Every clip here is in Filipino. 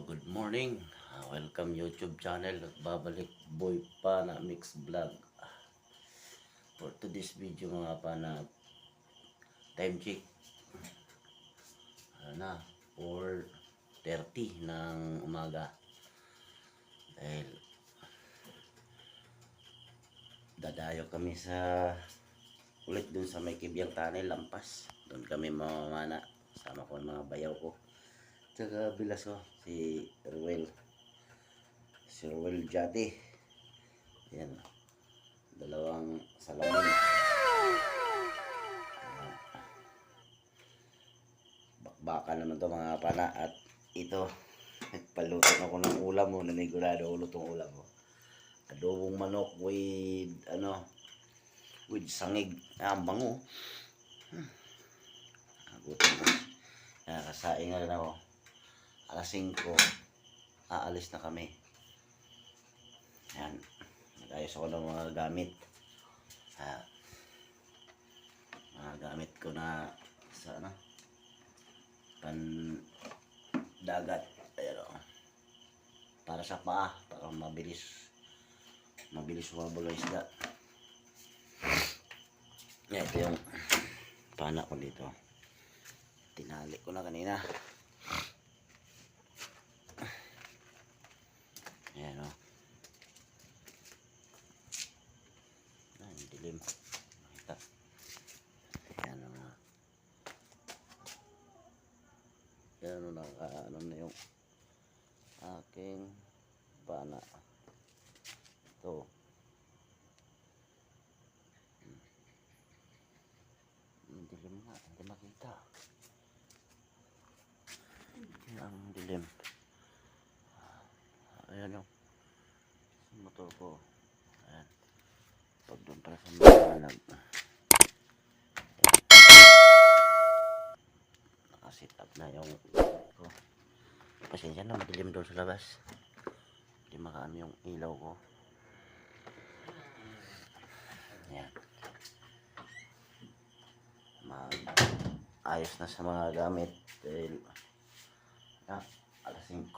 Good morning. Welcome YouTube channel. Babalik Boy Pana Mix Vlog. For today's video mga pana, time check. Ano na, 4:30 ng umaga. Dahil dadayo kami sa ulit dun sa may Kibyang Tunnel, Lampas. Doon kami mamamana. Sama ko ang mga bayaw ko. Tsaka bilas ko, si Ruel Jati. Yan. Dalawang salamin. Bakbakan naman to mga pana. At ito, nagpaluto ako ng ulam mo. Nanigurado ulo tong ulam mo. Adobong manok with with sangig. Ang bango. Gutom ko. Kasain nga rin ako. Alas 5, aalis na kami. Yan. Nag-ayos ako ng mga gamit. Mga gamit ko na sa dagat. Ayan o. Para sa paa. Para mabilis sumabol ang isda. Yan, ito yung pana ko dito. Tinali ko na kanina. Ayan o. Ang dilim. Makita. Ayan o na. Ayan o na. Ano na yung aking pana. Ito. Ang dilim nga. Hindi makita. Ang dilim. Ayan o. Sa motor ko. Ayan. Pag doon para sa maliwanag. Nakasit up na yung ko. Pasensya na, madilim doon sa labas. Hindi makaano yung ilaw ko. Ayan. Ayos na sa mga gamit. Dahil alas 5.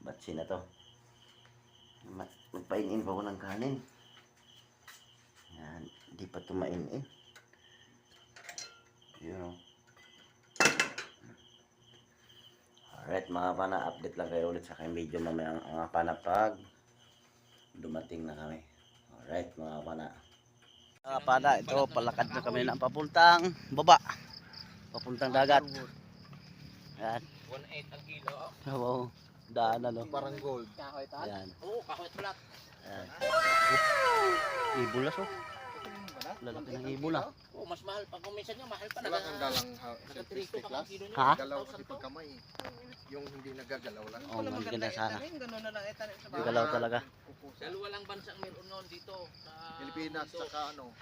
Batsi na to. Magpainin pa ako ng kanin. Yan, hindi pa tumainin. Yun o. Alright mga pana, update lang kayo ulit sa aking video mamaya mga pana pag dumating na kami. Alright mga pana. Mga pana, ito palakad na kami na papuntang baba. Papuntang dagat. Yan. 1.8 ang kilo. Oo. Daanan o. Parang gold. Ayan. Oo, kahoy balat. Ayan. Ibulas o. Lalaki ng ibula. Oo, mas mahal pa. Kung minsan nyo, mahal pa. Wala kang dalang Nag-3 class. kilo nyo. Ha? Galaw kasi pagkamay. Yung hindi nagagalaw lang. Oo, maganda sana. Ganun na lang itanim sa Galaw talaga. Dalawa lang bansa ang meron noon dito. Sa Pilipinas dito. saka ano.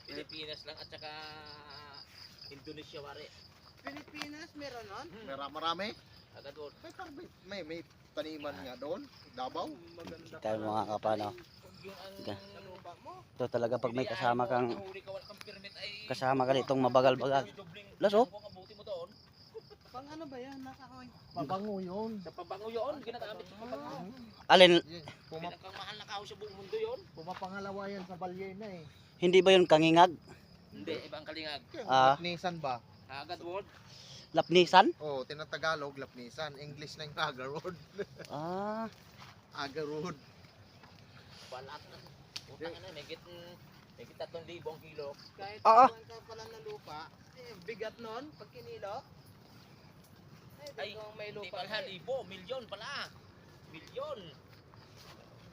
Pilipinas lang at saka Indonesia wari. Pilipinas meron nun? Marami. Agad doon. May taniman nga doon. Davao. Maganda Tayo mga kapano. Yung ang lupa mo. Ito talaga pag may kasama kang nahuli ka, wala kang permit ay kasama ka nitong mabagal-bagal. Laso? Kung abuti mo doon. Pang ano ba yan? Nakahoy. Pabango yun. Sa pabango yun, ginagamit sa pabango. Alin, Pinakang mahal na kahoy sa buong mundo yun. Pumapangalawa yan sa balye na eh. hindi ba yun kangingag? Hindi, ibang kalingag. Lapnisan ba? Agad word. Lapnisan? Oo, tinatagalog lapnisan. English na yung agarod. Ah, Agarod. Balat na. Utang na, may 3,000 ang kilo. Kahit Ah, ah. ka pala ng lupa, bigat nun pag kinilo. Ay, kung may hindi lupa. pala libo, milyon pala. Milyon.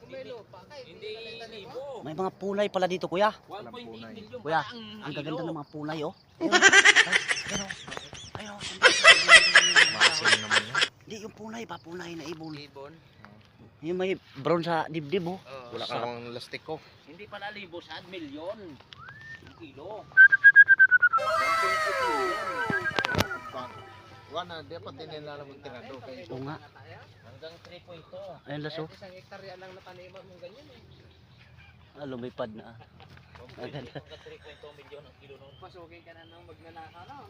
Kung may lupa ka, Hindi libo. may mga punay pala dito kuya. 1.8 milyon Kuya, pala Ang gaganda ng mga punay oh. Ayun. Masin naman yan. Hindi yung punay ba? Punay na ibon. Ibon. Yung may brown sa dibdib oh. Wala ka namang lastik ko. Hindi pala libo, sad milyon. Yung kilo. 1.8 milyon. Wala, dapat din nila naman tinado. Oo nga. Hanggang 3.2. Ayun laso. Isang hektarya lang nataniman mong ganyan eh. Lumipad na. Hanggang 3.2 milyon ang kilo noon. Pasukin ka na ng magnanakaw.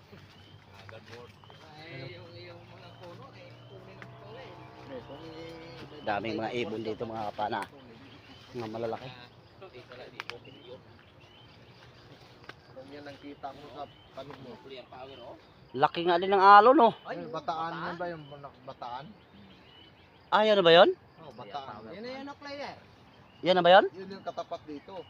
Agad word. Ay, yung mga puno eh, kunin ang puno eh. Daming mga ibon dito mga kapana. Mga malalaki. Kung yan ang kita mo sa tanig mo. Laki nga din ng alon oh. Ay, bataan yan ba yung bataan? Ah, yan na ba yun? Oh, bataan. Yan na yan, player. Yan na ba yun? Yun yung katapat dito.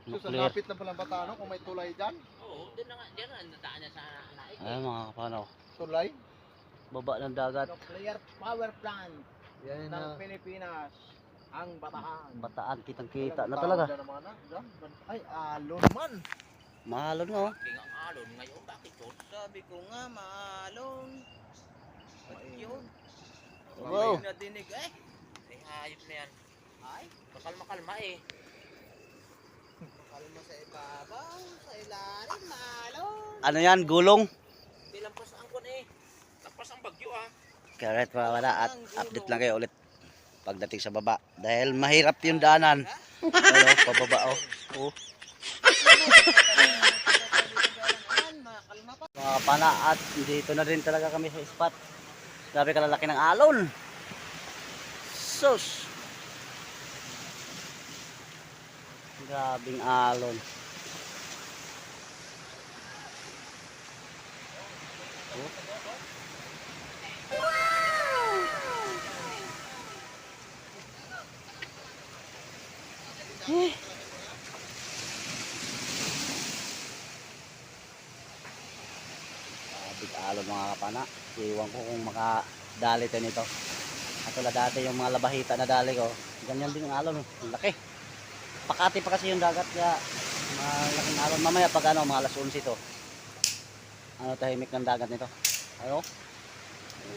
So, sa Nuclear. lapit na palang bataan, kung may tulay dyan. Oo, doon na nga, diyan na, nadaan niya sa naik. Ay mga kapana oh. Tulay. Baba ng dagat. Nuclear power plant Yan ng Pilipinas. Ang Bataan. Bataan, kitang-kita na talaga. Ay, alon man. Mahalon nga oh. King ang alon ngayon, bakit yun? Sabi ko nga, maalong. Yun. Wow. Nadinig eh. Ay, hayop na yan. Ay, Makalma-kalma eh. kalma sa ibabaw, sa ilalim, maalong. Ano yan? Gulong? Hindi lampas ang kun eh. Lampas ang bagyo ah. Correct mga kapana. At update lang kayo ulit pagdating sa baba. Dahil mahirap yung daanan. Ano, pababa oh. Oh. Mga kapana at dito na rin talaga kami sa spot. Grabe kalalaki ng alon. Sus. Grabing alon. Oh. Eh. Big alon mga kapana. Iwan ko kung makadali tayo nito. Katulad dati yung mga labahita na dali ko. Ganyan din yung alon. Ang laki. Pakati pa kasi yung dagat kaya malaking alon. Mamaya pag ano, mga alas 11 ito. Ano tahimik ng dagat nito. Ayo.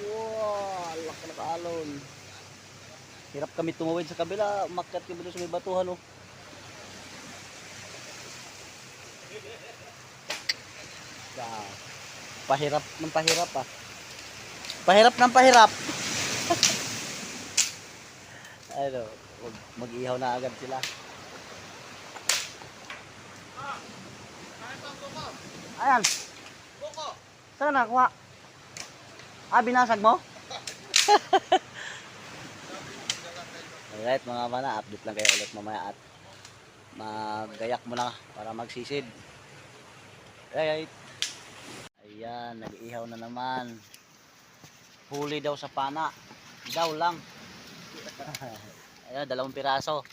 Wow, laki ng alon. Hirap kami tumawid sa kabila. Umakyat kami doon sa may batuhan oh. Yeah. Pahirap ng pahirap ah. Pahirap ng pahirap. Ano, mag-ihaw na agad sila. Ayan. Saan nakuha? Ah, binasag mo? Alright mga mana, update lang kayo ulit mamaya at maggayak mo na para magsisid. Alright. Ayan, nag-ihaw na naman. Huli daw sa pana. Daw lang. Ayan, 2 piraso.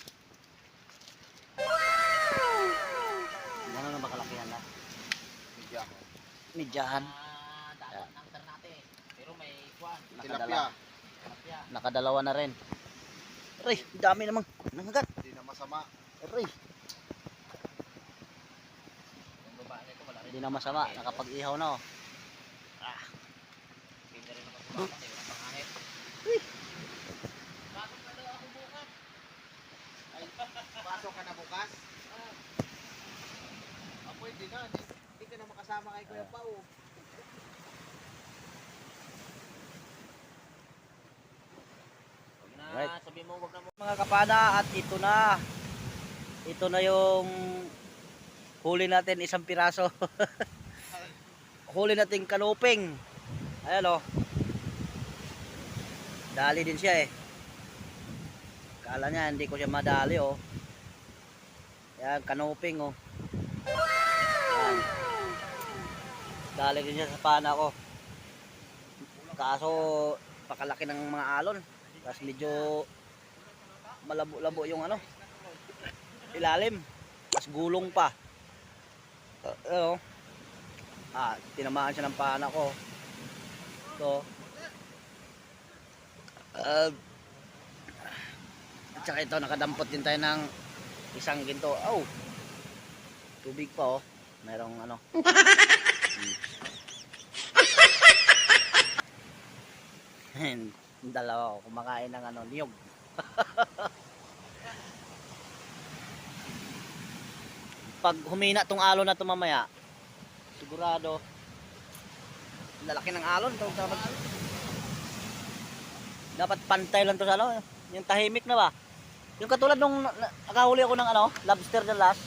Gano'n na ba kalakihan na? Midyahan. Daan ang ternate. Pero may kwan. Tilapia. Nakadalawa na rin. Aray, dami namang nangagat. Hindi na masama. Aray, Yung baba nito wala rin. hindi na masama. Nakapag-ihaw na oh. Hindi na rin nakasubakan eh. Walang pangahit. Bakit na daw ako bukas? Pasok ka na bukas. Pwede na. Hindi ka na makasama kay Kuya Pao. Huwag na, Right. sabi mo, wag na mo. Mga kapana at ito na. Ito na yung huli natin 1 piraso. Huli natin kanuping. Ayan oh. Dali din siya eh. Kala niya hindi ko siya madali oh. Ayan, kanuping oh. Ayan. Dali din siya sa pana ko. Kaso pakalaki ng mga alon. Tapos medyo malabo-labo yung ano. Ilalim. Tapos gulong pa. Ano? Tinamaan siya ng pana ko. So, at saka ito, nakadampot din tayo ng isang ginto. Oh, tubig pa oh. Merong ano. Dalawa ko kumakain ng ano, niyog. Pag humina tong alon na to mamaya, sigurado lalaki ng alon to. Dapat pantay lang to sa ano, yung tahimik na ba? Yung katulad nung nakahuli ako ng ano, lobster na last.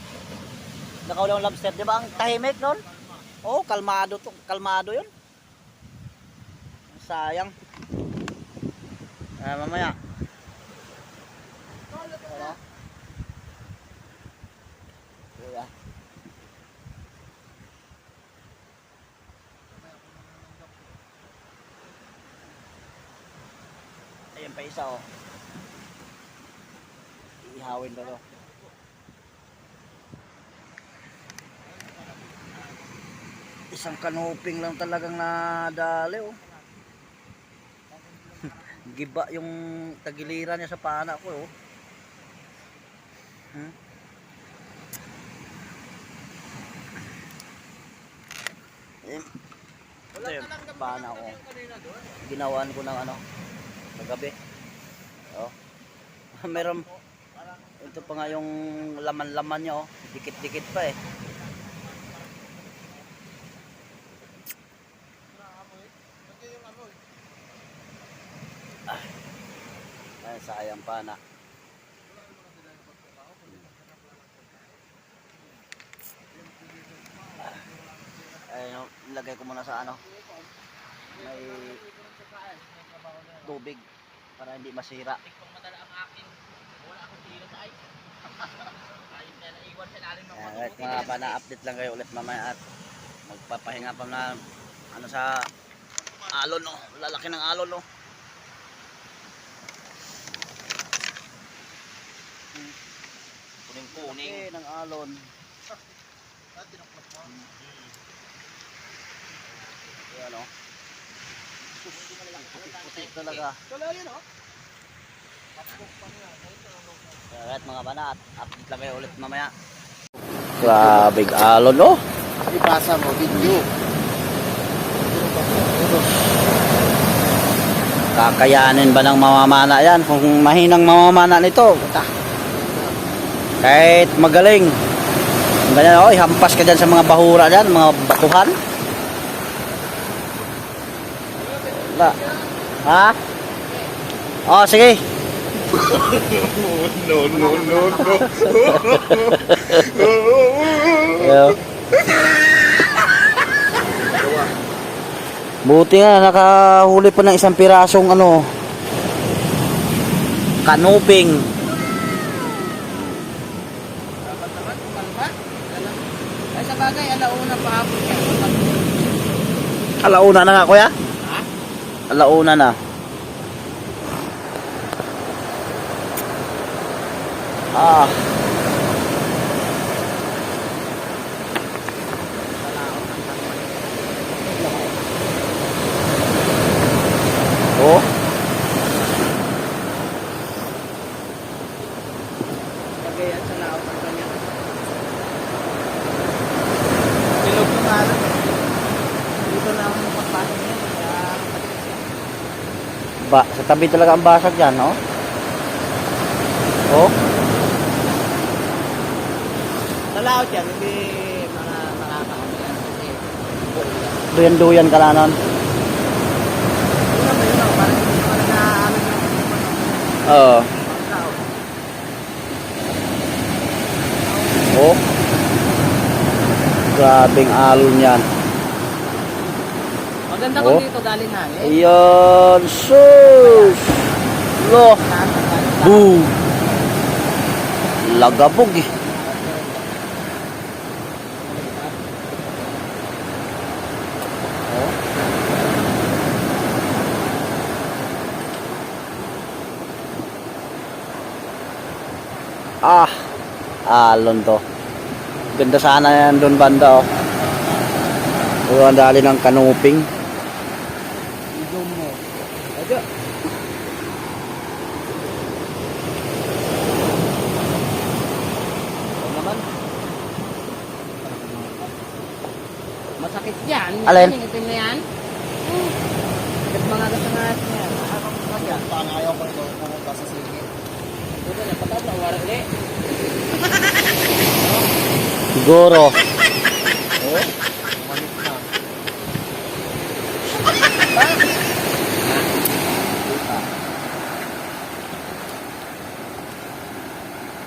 Nakahuli akong lobster, di ba? Ang tahimik noon. Oh, kalmado to, kalmado 'yun. Sayang. Mamaya Ayan pa isa oh. Ihawin ko to. Isang kanuping lang talagang nadali oh. Giba yung tagiliran niya sa pana ko oh. Ito yung pana ko. Ginawan ko ng ano kagabi. Oh. Meron ito pa nga yung laman-laman niya oh. Dikit-dikit pa eh. Ay, sayang pana. Ay, ilagay ko muna sa ano. May tubig para hindi masira. Kung madala ang akin, wala akong tira sa ay. Ayun na naiwan sa lalim ng Alright mga pana, update lang kayo ulit mamaya at magpapahinga pa na ano sa alon no. Lalaki ng alon no. kuning-kuning. Ng alon. Ayan o. Puti talaga. Alright mga banat, update lang kayo ulit mamaya. Grabe alon no. Ipasa mo, video. Kakayanin ba ng mamamana yan? Kung mahinang mamamana nito, kahit magaling, ganyan o, hampas ka dyan sa mga bahura dyan, mga batuhan. Ba? Ha? Oh, sige. No. Buti nga nakahuli pa ng isang pirasong ano kanuping. Ay sa bagay, alauna pa hapon yan. Alauna na nga kuya? Ha? Alauna na. Ah. Oh. Bagay yan sa laot ng kanya. Ilog ng araw. Dito na ako napagpasok niya. Ba, sa tabi talaga ang basag yan, no? Oh. Sa laot yan, hindi mga nakakaano yan. Duyan-duyan ka na nun. Yun naman yun, parang hindi ko nag-aano yung Oo. laot. Oh. Grabing alon yan. Maganda Oh. kung dito galing hangin. Ayan, sus! Lo! Boom! Lagabog eh. Ah, alon to. Ganda sana yan doon banda oh. Puro ang dali ng kanuping. Zoom mo. Ayo. Naman. Masakit yan. Alin? Yung itim na yan. Sakit mga gasangat niya. Paano ayaw ko nito pumunta sa sige. Dito na patay na warang ulit. Siguro. Oh, manit na.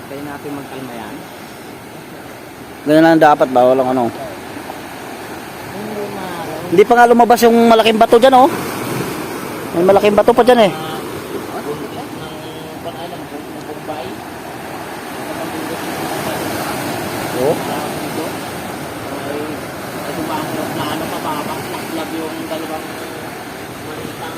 Kaya natin magkalma yan. Ganun lang dapat ba? Walang ano. Hindi maaraw. Hindi pa nga lumabas yung malaking bato dyan oh. May malaking bato pa dyan eh. Bombay. Oh. Ay dumangkot na ano mababa. Naklab yung dalawang malitang